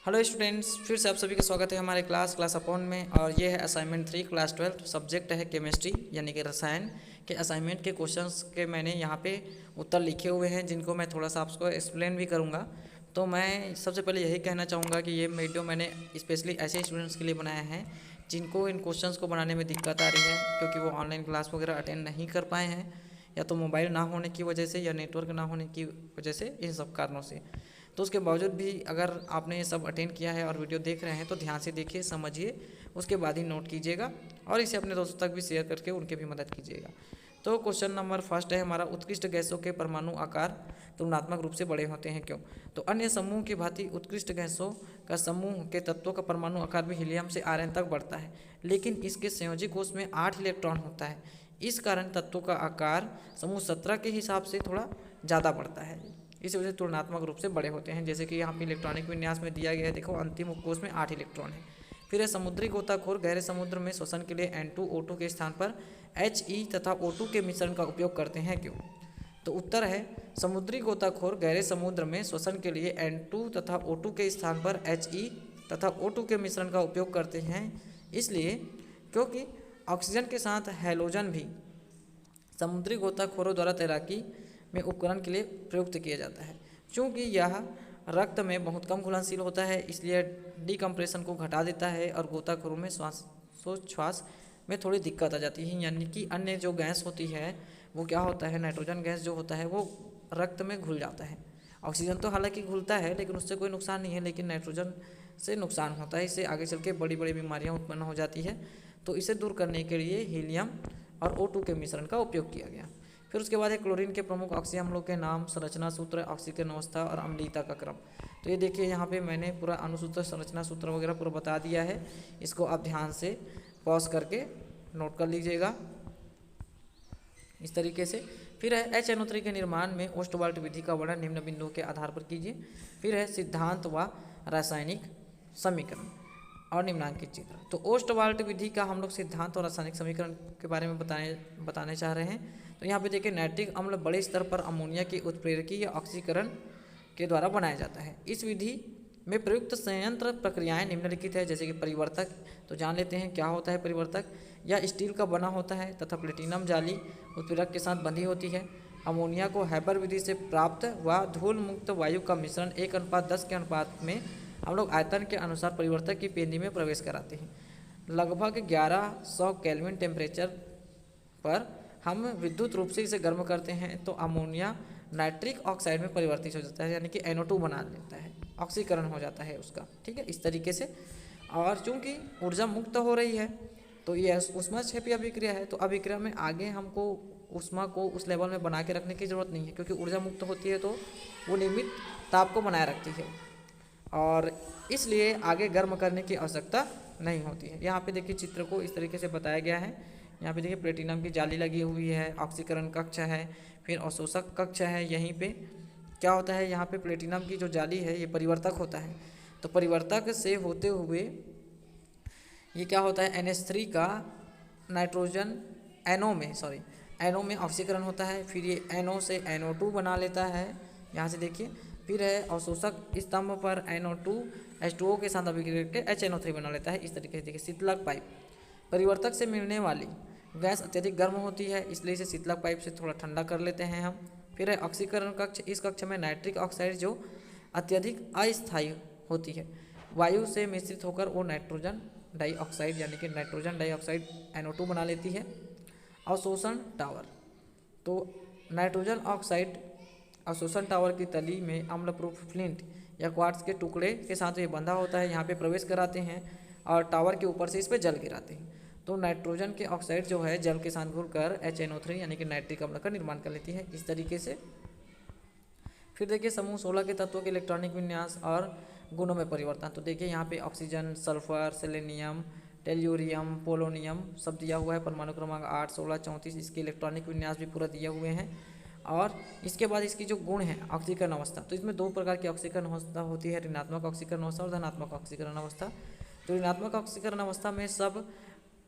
Hello students, फिर से आप सभी का स्वागत है हमारे क्लास अपॉन में। और ये है असाइनमेंट 3 क्लास 12, सब्जेक्ट है केमिस्ट्री यानी कि रसायन के असाइनमेंट के क्वेश्चंस के मैंने यहाँ पे उत्तर लिखे हुए हैं, जिनको मैं थोड़ा सा आपको एक्सप्लेन भी करूँगा। तो मैं सबसे पहले यही कहना चाहूँगा कि ये वीडियो मैंने स्पेशली ऐसे स्टूडेंट्स के लिए बनाया है जिनको इन क्वेश्चंस को बनाने में दिक्कत आ रही है, क्योंकि वो ऑनलाइन क्लास वगैरह अटेंड नहीं कर पाए हैं, या तो मोबाइल ना होने की वजह से या नेटवर्क ना होने की वजह से, इन सब कारणों से। तो उसके बावजूद भी अगर आपने ये सब अटेंड किया है और वीडियो देख रहे हैं तो ध्यान से देखिए, समझिए, उसके बाद ही नोट कीजिएगा और इसे अपने दोस्तों तक भी शेयर करके उनके भी मदद कीजिएगा। तो क्वेश्चन नंबर फर्स्ट है हमारा, उत्कृष्ट गैसों के परमाणु आकार तुलनात्मक रूप से बड़े होते हैं क्यों? तो अन्य समूह की भांति उत्कृष्ट गैसों का समूह के तत्वों का परमाणु आकार भी हीलियम से आर्यन तक बढ़ता है, लेकिन इसके संयोजी कोष में 8 इलेक्ट्रॉन होता है। इस कारण तत्वों का आकार समूह 17 के हिसाब से थोड़ा ज़्यादा बढ़ता है, इस वजह से तुलनात्मक रूप से बड़े होते हैं। जैसे कि यहाँ पे इलेक्ट्रॉनिक विन्यास में दिया गया है, देखो अंतिम उपकोष में 8 इलेक्ट्रॉन है। फिर है समुद्री गोताखोर गहरे समुद्र में श्वसन के लिए N2O2 के स्थान पर He तथा O2 के मिश्रण का उपयोग करते हैं क्यों? तो उत्तर है, समुद्री गोताखोर गहरे समुद्र में श्वसन के लिए N2 तथा O2 के स्थान पर He तथा O2 के मिश्रण का उपयोग करते हैं, इसलिए क्योंकि ऑक्सीजन के साथ हैलोजन भी समुद्री गोताखोरों द्वारा तैराकी में उपकरण के लिए प्रयुक्त किया जाता है। चूँकि यह रक्त में बहुत कम घुलनशील होता है, इसलिए डिकम्प्रेशन को घटा देता है और गोताखोरों में श्वास में थोड़ी दिक्कत आ जाती है। यानी कि अन्य जो गैस होती है वो क्या होता है, नाइट्रोजन गैस जो होता है वो रक्त में घुल जाता है। ऑक्सीजन तो हालांकि घुलता है लेकिन उससे कोई नुकसान नहीं है, लेकिन नाइट्रोजन से नुकसान होता है, इससे आगे चल के बड़ी बड़ी बीमारियाँ उत्पन्न हो जाती है। तो इसे दूर करने के लिए हीलियम और O2 के मिश्रण का उपयोग किया गया। फिर उसके बाद है क्लोरीन के प्रमुख ऑक्सीजन अम्लों के नाम, संरचना सूत्र, ऑक्सीकरण अवस्था और अम्लीयता का क्रम। तो ये देखिए यहाँ पे मैंने पूरा अनुसूत्र, संरचना सूत्र वगैरह पूरा बता दिया है, इसको आप ध्यान से पॉज करके नोट कर लीजिएगा इस तरीके से। फिर है HNO3 के निर्माण में ओस्टवाल्ट विधि का वर्णन निम्न बिंदुओं के आधार पर कीजिए। फिर है सिद्धांत व रासायनिक समीकरण और निम्नांकित चित्र। तो ओस्टवाल्ट विधि का हम लोग सिद्धांत और रासायनिक समीकरण के बारे में बताने चाह रहे हैं। तो यहाँ पे देखिए, नाइट्रिक अम्ल बड़े स्तर पर अमोनिया की उत्प्रेरकी या ऑक्सीकरण के द्वारा बनाया जाता है। इस विधि में प्रयुक्त संयंत्र प्रक्रियाएं निम्नलिखित है, जैसे कि परिवर्तक। तो जान लेते हैं क्या होता है परिवर्तक। यह स्टील का बना होता है तथा प्लेटिनम जाली उत्प्रेरक के साथ बंधी होती है। अमोनिया को हैबर विधि से प्राप्त व धूल मुक्त वायु का मिश्रण 1:10 के अनुपात में हम लोग आयतन के अनुसार परिवर्तक की पेंदी में प्रवेश कराते हैं। लगभग 1100 केल्विन टेम्परेचर पर हम विद्युत रूप से इसे गर्म करते हैं तो अमोनिया नाइट्रिक ऑक्साइड में परिवर्तित हो जाता है, यानी कि NO2 बना लेता है, ऑक्सीकरण हो जाता है उसका, ठीक है, इस तरीके से। और चूंकि ऊर्जा मुक्त हो रही है तो ये ऊष्माक्षेपी अभिक्रिया है, तो अभिक्रिया में आगे हमको ऊष्मा को उस लेवल में बना के रखने की ज़रूरत नहीं है, क्योंकि ऊर्जा मुक्त होती है तो वो नियमित ताप को बनाए रखती है और इसलिए आगे गर्म करने की आवश्यकता नहीं होती है। यहाँ पे देखिए चित्र को इस तरीके से बताया गया है। यहाँ पे देखिए प्लेटिनम की जाली लगी हुई है, ऑक्सीकरण कक्ष है, फिर अवशोषक कक्ष है। यहीं पे क्या होता है, यहाँ पे प्लेटिनम की जो जाली है ये परिवर्तक होता है। तो परिवर्तक से होते हुए ये क्या होता है, NH3 का नाइट्रोजन NO में ऑक्सीकरण होता है, फिर ये NO से NO2 बना लेता है, यहाँ से देखिए। फिर है अवशोषक स्तंभ पर NO2 H2O के साथ अभिक्रिया करके HNO3 बना लेता है, इस तरीके से। देखिए शीतलक पाइप, परिवर्तक से मिलने वाली गैस अत्यधिक गर्म होती है, इसलिए इसे शीतलक पाइप से थोड़ा ठंडा कर लेते हैं हम। फिर है ऑक्सीकरण कक्ष, इस कक्ष में नाइट्रिक ऑक्साइड जो अत्यधिक अस्थायी होती है वायु से मिश्रित होकर वो नाइट्रोजन डाइऑक्साइड यानी कि नाइट्रोजन डाइऑक्साइड NO2 बना लेती है। अवशोषण टावर, तो नाइट्रोजन ऑक्साइड अवशोषण टावर की तली में अम्ल प्रूफ फ्लिंट या क्वार्ट्ज के टुकड़े के साथ ये बंधा होता है, यहाँ पे प्रवेश कराते हैं और टावर के ऊपर से इस पर जल गिराते हैं। तो नाइट्रोजन के ऑक्साइड जो है जल के साथ घुलकर HNO3 यानी कि नाइट्रिक अम्ल का निर्माण कर लेती है, इस तरीके से। फिर देखिए समूह 16 के तत्वों के इलेक्ट्रॉनिक विन्यास और गुणों में परिवर्तन। तो देखिए यहाँ पे oxygen, sulphur, selenium, tellurium, polonium सब दिया हुआ है। परमाणु क्रमांक 8, 16, 34, इसके इलेक्ट्रॉनिक विन्यास भी पूरा दिए हुए हैं। और इसके बाद इसकी जो गुण है ऑक्सीकरण अवस्था, तो इसमें 2 प्रकार की ऑक्सीकरण अवस्था होती है, ऋणात्मक ऑक्सीकरण अवस्था और धनात्मक ऑक्सीकरण अवस्था। तो ऋणात्मक ऑक्सीकरण अवस्था में सब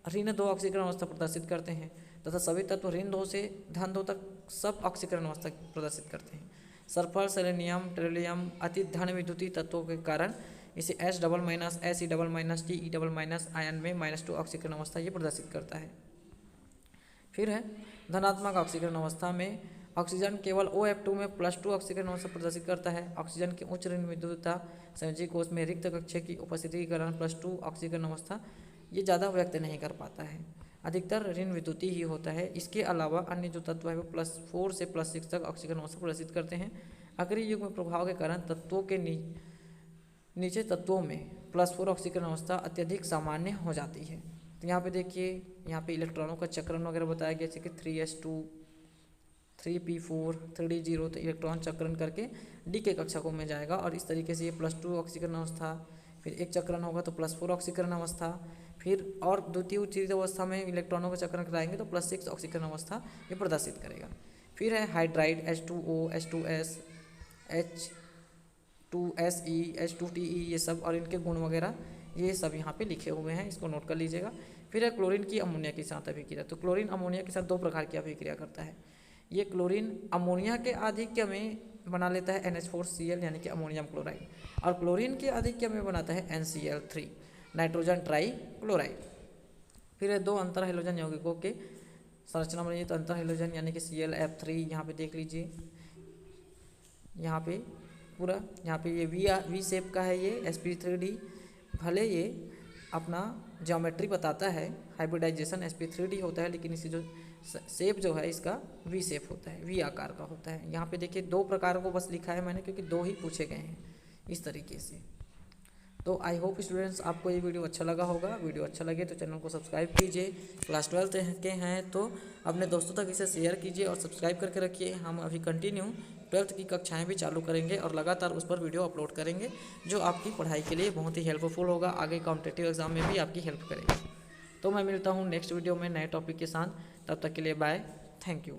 ऋण 2 ऑक्सीकरण अवस्था प्रदर्शित करते हैं तथा सभी तत्व ऋण 2 से धन 2 तक सब ऑक्सीकरण अवस्था प्रदर्शित करते हैं। सल्फर, सेलेनियम, टेल्यूरियम अति धन विद्युतीय तत्वों के कारण इसे H double minus SE double minus TE double minus ion में -2 ऑक्सीकरण अवस्था ये प्रदर्शित करता है। फिर है धनात्मक ऑक्सीकरण अवस्था में ऑक्सीजन केवल OF2 में +2 ऑक्सीकरण अवस्था प्रदर्शित करता है। ऑक्सीजन की उच्च ऋण विद्युतता संयोजी कोश में रिक्त कक्षीय की उपस्थिति के कारण +2 ऑक्सीकरण अवस्था ये ज़्यादा व्यक्त नहीं कर पाता है, अधिकतर ऋण विद्युतीय ही होता है। इसके अलावा अन्य जो तत्व है वो +4 से +6 तक ऑक्सीकरण अवस्था प्रदर्शित करते हैं। अग्रिय युग्म प्रभाव के कारण तत्वों के नीचे तत्वों में +4 ऑक्सीकरण अवस्था अत्यधिक सामान्य हो जाती है। तो यहाँ पे देखिए, यहाँ पे इलेक्ट्रॉनों का चक्रण वगैरह बताया गया, जैसे कि 3s2 3p4 3d0। तो इलेक्ट्रॉन चक्रण करके डी के कक्षकों में जाएगा और इस तरीके से ये +2 ऑक्सीकरण अवस्था, फिर एक चक्रण होगा तो +4 ऑक्सीकरण अवस्था, फिर और द्वितीय उच्चीकृत अवस्था में इलेक्ट्रॉनों का चक्रण कराएंगे तो +6 ऑक्सीकरण अवस्था ये प्रदर्शित करेगा। फिर है hydride H2O H2S H2SE H2TE ये सब और इनके गुण वगैरह ये सब यहाँ पे लिखे हुए हैं, इसको नोट कर लीजिएगा। फिर है क्लोरीन की अमोनिया के साथ अभिक्रिया। तो क्लोरीन अमोनिया के साथ 2 प्रकार की अभिक्रिया करता है। ये क्लोरीन अमोनिया के आधिक्य में बना लेता है NH4Cl यानी कि अमोनियम क्लोराइड, और क्लोरीन के आधिक्य में बनाता है NCl3 नाइट्रोजन ट्राई क्लोराइड। फिर है 2 अंतर हैलोजन यौगिकों के संरचना बनाइए। तो अंतर हैलोजन यानी कि ClF3 यहाँ पे देख लीजिए, यहाँ पे पूरा यहाँ पे ये वी शेप का है ये sp3d। भले ये अपना ज्योमेट्री बताता है हाइब्रिडाइजेशन sp3d होता है, लेकिन इसी जो शेप जो है इसका वी शेप होता है, वी आकार का होता है। यहाँ पे देखिए 2 प्रकार को बस लिखा है मैंने, क्योंकि 2 ही पूछे गए हैं इस तरीके से। तो आई होप स्टूडेंट्स आपको ये वीडियो अच्छा लगा होगा। वीडियो अच्छा लगे तो चैनल को सब्सक्राइब कीजिए। क्लास 12 के हैं तो अपने दोस्तों तक इसे शेयर कीजिए और सब्सक्राइब करके रखिए। हम अभी कंटिन्यू 12th की कक्षाएं भी चालू करेंगे और लगातार उस पर वीडियो अपलोड करेंगे, जो आपकी पढ़ाई के लिए बहुत ही हेल्पफुल होगा, आगे कॉम्पिटिटिव एग्जाम में भी आपकी हेल्प करेगा। तो मैं मिलता हूँ नेक्स्ट वीडियो में नए टॉपिक के साथ, तब तक के लिए बाय, थैंक यू।